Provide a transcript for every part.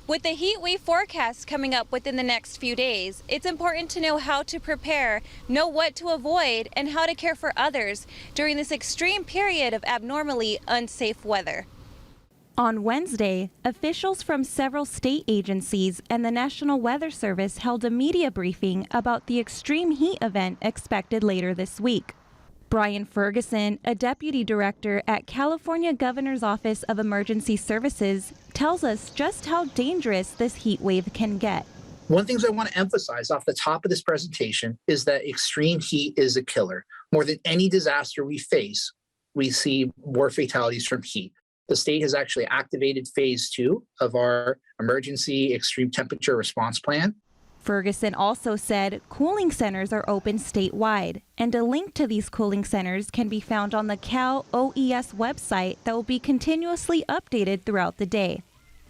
With the heat wave forecast coming up within the next few days, it's important to know how to prepare, know what to avoid, and how to care for others during this extreme period of abnormally unsafe weather. On Wednesday, officials from several state agencies and the National Weather Service held a media briefing about the extreme heat event expected later this week. Brian Ferguson, a deputy director at California Governor's Office of Emergency Services, tells us just how dangerous this heat wave can get. One of the things I want to emphasize off the top of this presentation is that extreme heat is a killer. More than any disaster we face, we see more fatalities from heat. The state has actually activated phase 2 of our emergency extreme temperature response plan. Ferguson also said cooling centers are open statewide, and a link to these cooling centers can be found on the Cal OES website that will be continuously updated throughout the day.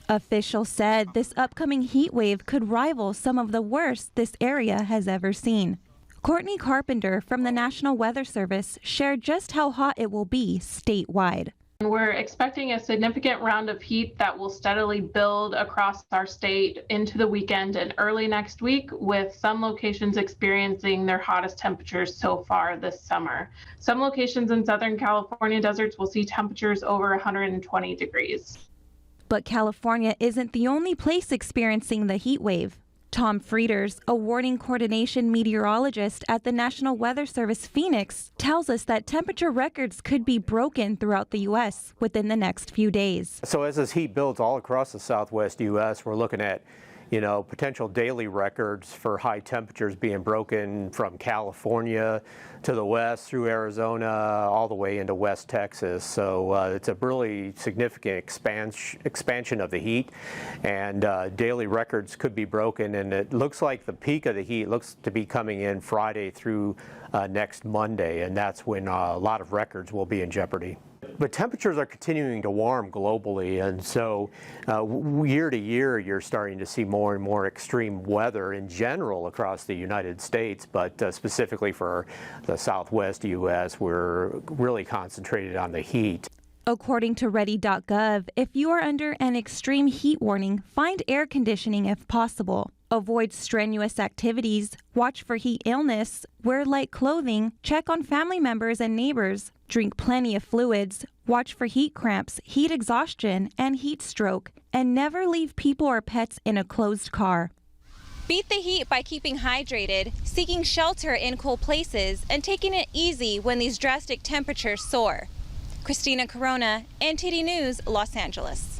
Officials said this upcoming heat wave could rival some of the worst this area has ever seen. Courtney Carpenter from the National Weather Service shared just how hot it will be statewide. We're expecting a significant round of heat that will steadily build across our state into the weekend and early next week, with some locations experiencing their hottest temperatures so far this summer. Some locations in Southern California deserts will see temperatures over 120 degrees. But California isn't the only place experiencing the heat wave. Tom Frieders, a warning coordination meteorologist at the National Weather Service Phoenix, tells us that temperature records could be broken throughout the U.S. within the next few days. So as this heat builds all across the southwest U.S., we're looking at potential daily records for high temperatures being broken from California to the west through Arizona all the way into West Texas. So it's a really significant expansion of the heat, and daily records could be broken, and it looks like the peak of the heat looks to be coming in Friday through next Monday, and that's when a lot of records will be in jeopardy. But temperatures are continuing to warm globally, and so year to year you're starting to see more and more extreme weather in general across the United States, but specifically for the southwest U.S. we're really concentrated on the heat. According to ready.gov, if you are under an extreme heat warning, find air conditioning if possible. Avoid strenuous activities, watch for heat illness, wear light clothing, check on family members and neighbors, drink plenty of fluids, watch for heat cramps, heat exhaustion, and heat stroke, and never leave people or pets in a closed car. Beat the heat by keeping hydrated, seeking shelter in cool places, and taking it easy when these drastic temperatures soar. Christina Corona, NTD News, Los Angeles.